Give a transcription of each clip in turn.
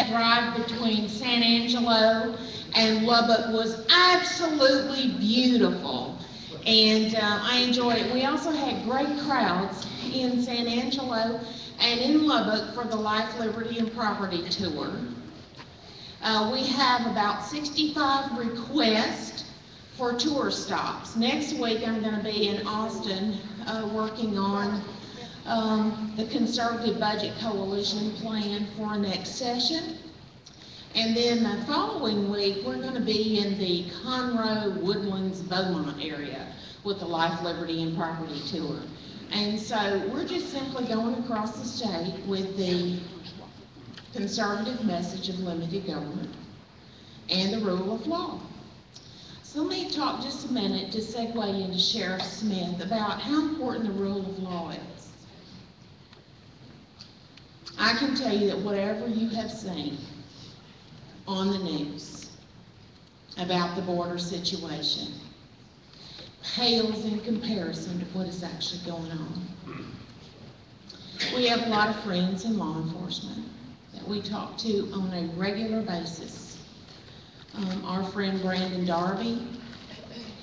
that drive between San Angelo and Lubbock was absolutely beautiful, and I enjoyed it. We also had great crowds in San Angelo and in Lubbock for the Life, Liberty, and Property Tour. We have about 65 requests for tour stops. Next week I'm going to be in Austin working on the Conservative Budget Coalition plan for our next session. And then the following week we're going to be in the Conroe, Woodlands, Beaumont area with the Life, Liberty, and Property Tour. And so we're just simply going across the state with the conservative message of limited government and the rule of law. So let me talk just a minute to segue into Sheriff Smith about how important the rule of law is. I can tell you that whatever you have seen on the news about the border situation pales in comparison to what is actually going on. We have a lot of friends in law enforcement that we talk to on a regular basis. Our friend Brandon Darby,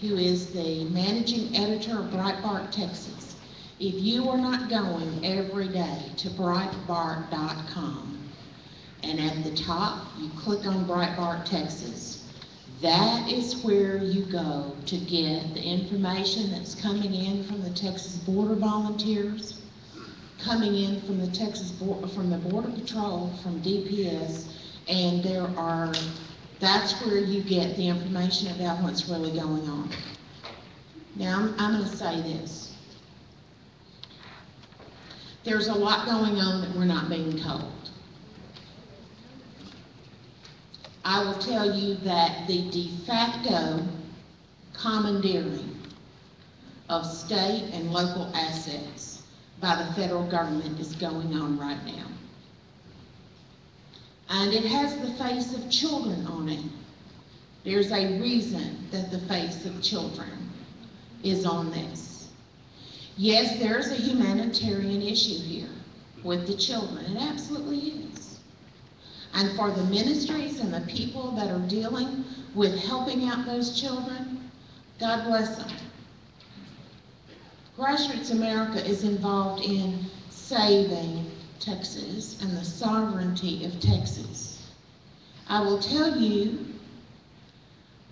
who is the managing editor of Breitbart, Texas. If you are not going every day to Breitbart.com, and at the top you click on Breitbart, Texas, that is where you go to get the information that's coming in from the Texas Border Volunteers, coming in from the from the Border Patrol, from DPS, and that's where you get the information about what's really going on. Now, I'm going to say this. There's a lot going on that we're not being told. I will tell you that the de facto commandeering of state and local assets by the federal government is going on right now. And it has the face of children on it. There's a reason that the face of children is on this. Yes, there's a humanitarian issue here with the children. It absolutely is. And for the ministries and the people that are dealing with helping out those children, God bless them. Grassroots America is involved in saving Texas and the sovereignty of Texas. I will tell you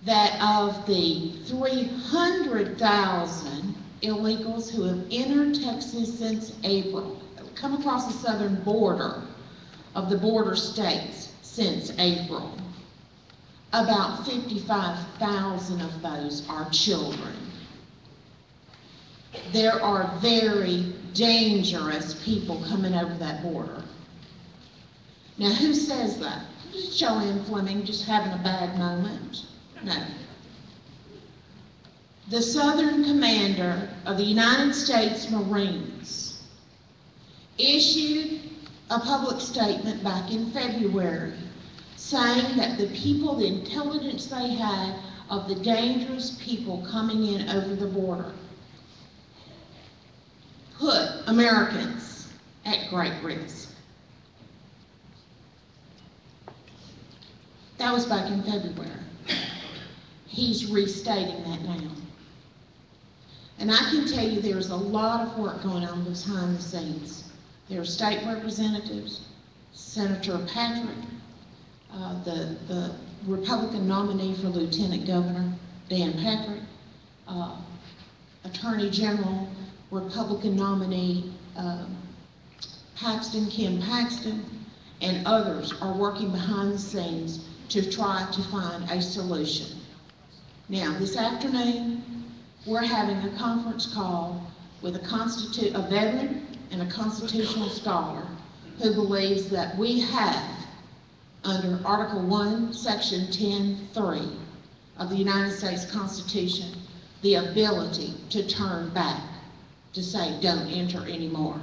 that of the 300,000 illegals who have entered Texas since April, come across the southern border of the border states since April, about 55,000 of those are children. There are very dangerous people coming over that border. Now, who says that? Is JoAnn Fleming just having a bad moment? No. The Southern Commander of the United States Marines issued a public statement back in February saying that the intelligence they had of the dangerous people coming in over the border put Americans at great risk. That was back in February. He's restating that now. And I can tell you there's a lot of work going on behind the scenes. There are state representatives, Senator Patrick, the Republican nominee for Lieutenant Governor, Dan Patrick, Attorney General, Republican nominee Kim Paxton, and others are working behind the scenes to try to find a solution. Now, this afternoon, we're having a conference call with a veteran and a constitutional scholar who believes that we have, under Article 1, Section 10(3) of the United States Constitution, the ability to turn back, to say, don't enter anymore.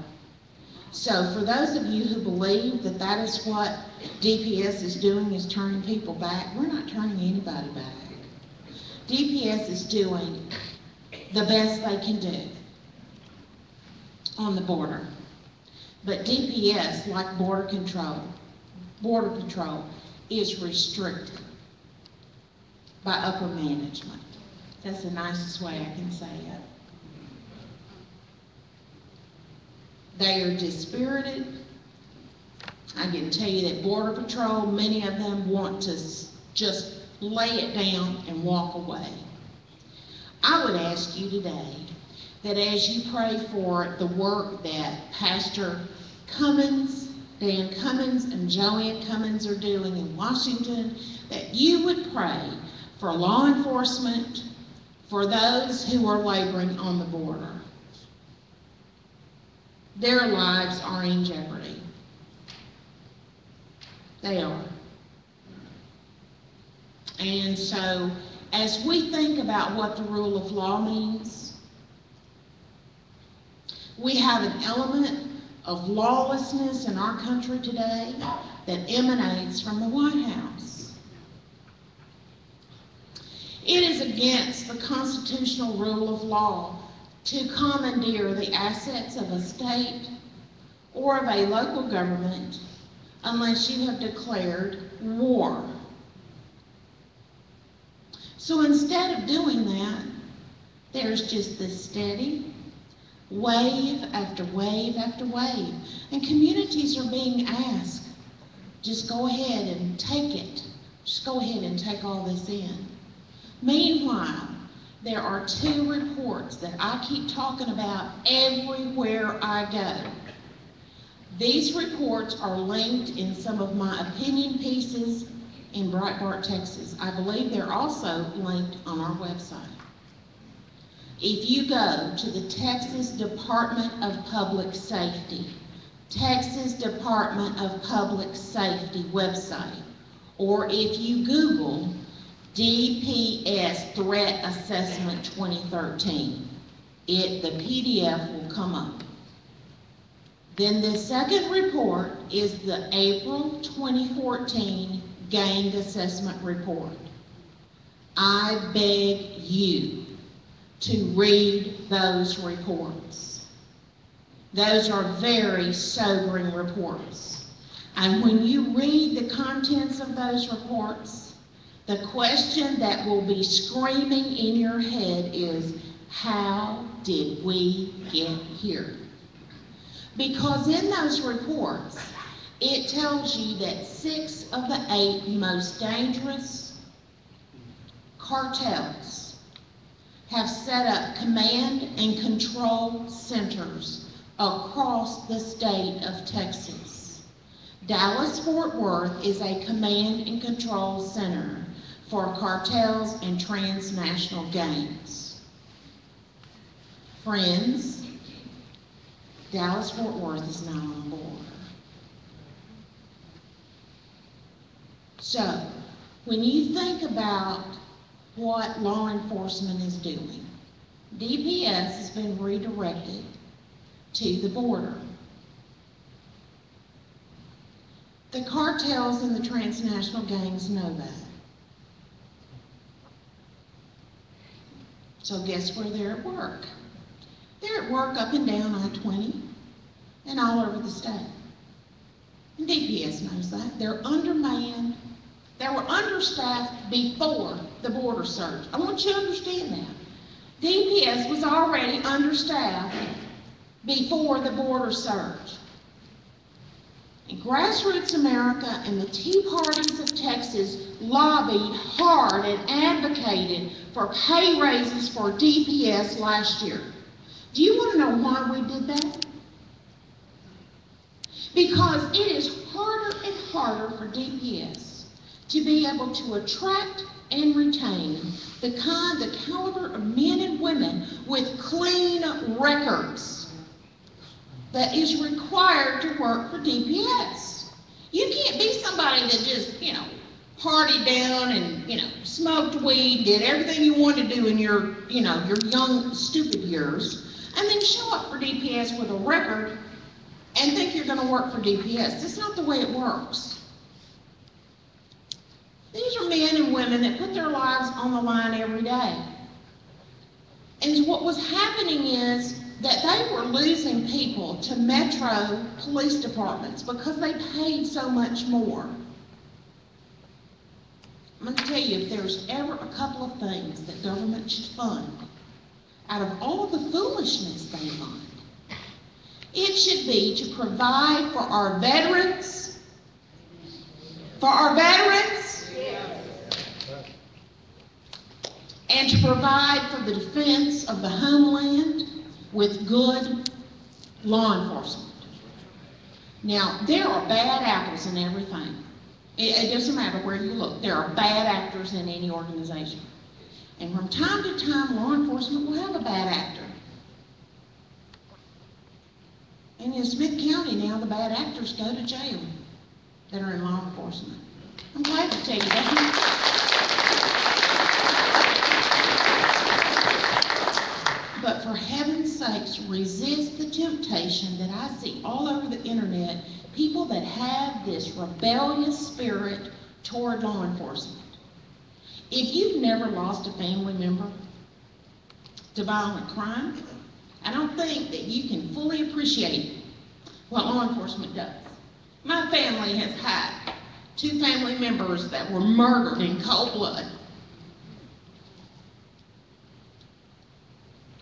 So for those of you who believe that that is what DPS is doing, is turning people back, we're not turning anybody back. DPS is doing the best they can do on the border. But DPS, like Border Control, Border Patrol is restricted by upper management. That's the nicest way I can say it. They are dispirited. I can tell you that Border Patrol, many of them want to just lay it down and walk away. I would ask you today that as you pray for the work that Pastor Cummins, Dan Cummins, and JoAnn Cummins are doing in Washington, that you would pray for law enforcement, for those who are laboring on the border. Their lives are in jeopardy. They are. And so, as we think about what the rule of law means, we have an element of lawlessness in our country today that emanates from the White House. It is against the constitutional rule of law to commandeer the assets of a state or of a local government unless you have declared war. So instead of doing that, there's just this steady wave after wave after wave. And communities are being asked, just go ahead and take it. Just go ahead and take all this in. Meanwhile, there are 2 reports that I keep talking about everywhere I go. These reports are linked in some of my opinion pieces in Breitbart, Texas. I believe they're also linked on our website. If you go to the Texas Department of Public Safety, Texas Department of Public Safety website, or if you Google DPS Threat Assessment 2013, the PDF will come up. Then the second report is the April 2014 Gang Assessment Report. I beg you to read those reports. Those are very sobering reports. And when you read the contents of those reports, the question that will be screaming in your head is, how did we get here? Because in those reports, it tells you that 6 of the 8 most dangerous cartels have set up command and control centers across the state of Texas. Dallas-Fort Worth is a command and control center for cartels and transnational gangs. Friends, Dallas-Fort Worth is not on the border. So, when you think about what law enforcement is doing, DPS has been redirected to the border. The cartels and the transnational gangs know that. So guess where they're at work? They're at work up and down I-20 and all over the state. And DPS knows that. They're undermanned. They were understaffed before the border surge. I want you to understand that. DPS was already understaffed before the border surge. And Grassroots America and the Tea Parties of Texas lobbied hard and advocated for pay raises for DPS last year. Do you want to know why we did that? Because it is harder and harder for DPS to be able to attract and retain the caliber of men and women with clean records that is required to work for DPS. You can't be somebody that just, partied down and, smoked weed, did everything you wanted to do in your young, stupid years, and then show up for DPS with a record and think you're going to work for DPS. That's not the way it works. These are men and women that put their lives on the line every day. And what was happening is that they were losing people to metro police departments because they paid so much more. I'm going to tell you, if there's ever a couple of things that government should fund, out of all the foolishness they fund, it should be to provide for our veterans, and to provide for the defense of the homeland with good law enforcement. Now, there are bad apples in everything. It doesn't matter where you look. There are bad actors in any organization. And from time to time, law enforcement will have a bad actor. And in Smith County now, the bad actors go to jail that are in law enforcement. I'm glad to tell you that. But for heaven's sakes, resist the temptation that I see all over the internet, people that have this rebellious spirit toward law enforcement. If you've never lost a family member to violent crime, I don't think that you can fully appreciate what law enforcement does. My family has had 2 family members that were murdered in cold blood.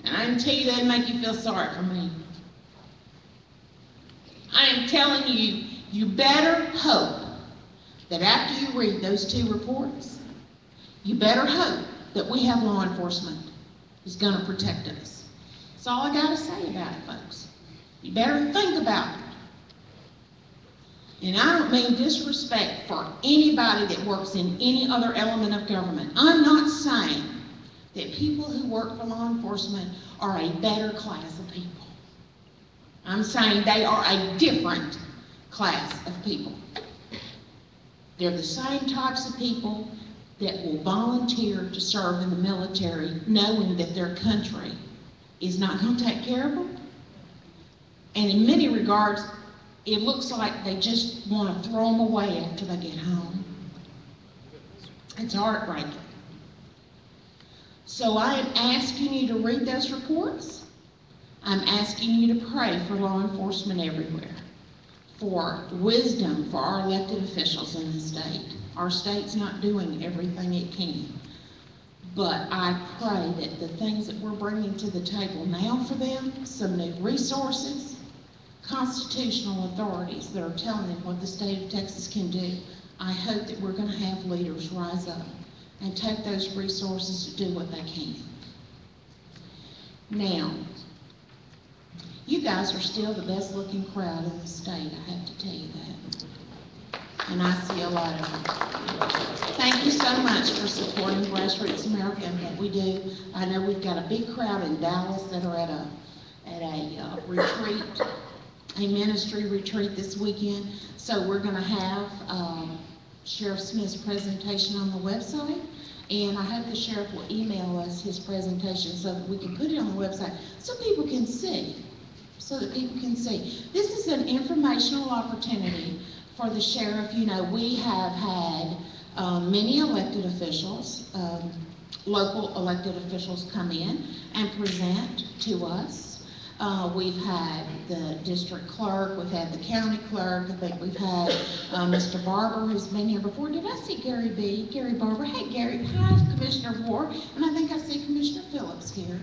And I can tell you that'd make you feel sorry for me. I am telling you, you better hope that after you read those 2 reports, you better hope that we have law enforcement who's going to protect us. That's all I got to say about it, folks. You better think about it. And I don't mean disrespect for anybody that works in any other element of government. I'm not saying that people who work for law enforcement are a better class of people. I'm saying they are a different class of people. They're the same types of people that will volunteer to serve in the military knowing that their country is not going to take care of them. And in many regards, it looks like they just want to throw them away after they get home. It's heartbreaking. So I am asking you to read those reports. I'm asking you to pray for law enforcement everywhere, for wisdom for our elected officials in the state. Our state's not doing everything it can. But I pray that the things that we're bringing to the table now for them, some new resources, constitutional authorities that are telling them what the state of Texas can do, I hope that we're going to have leaders rise up and take those resources to do what they can. Now, you guys are still the best looking crowd in the state, I have to tell you that. And I see a lot of them. Thank you so much for supporting Grassroots America and what we do. I know we've got a big crowd in Dallas that are at a retreat, a ministry retreat this weekend. So we're going to have Sheriff Smith's presentation on the website, and I hope the sheriff will email us his presentation so that we can put it on the website so people can see. This is an informational opportunity for the sheriff. You know, we have had many elected officials, local elected officials come in and present to us. We've had the district clerk, we've had the county clerk, I think we've had Mr. Barber who's been here before. Did I see Gary Barber? Hey Gary, hi Commissioner Ward, and I think I see Commissioner Phillips here.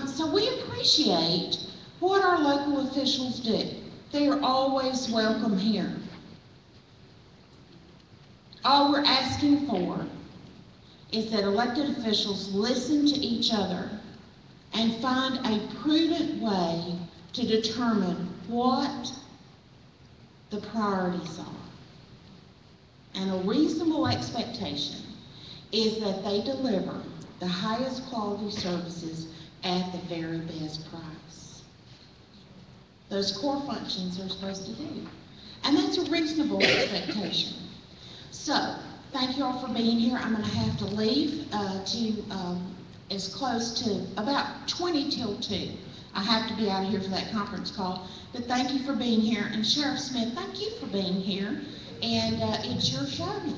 So we appreciate what our local officials do. They are always welcome here. All we're asking for is that elected officials listen to each other and find a prudent way to determine what the priorities are. And a reasonable expectation is that they deliver the highest quality services at the very best price. Those core functions are supposed to do. And that's a reasonable expectation. So, thank you all for being here. I'm going to have to leave as close to about 20 till 2. I have to be out of here for that conference call. But thank you for being here. And Sheriff Smith, thank you for being here. And it's your show now.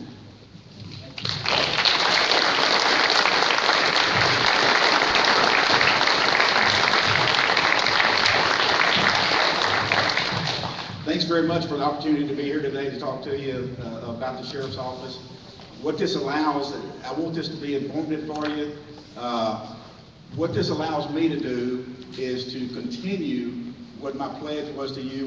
very much for the opportunity to be here today to talk to you about the Sheriff's Office. What this allows, I want this to be informative for you. What this allows me to do is to continue what my pledge was to you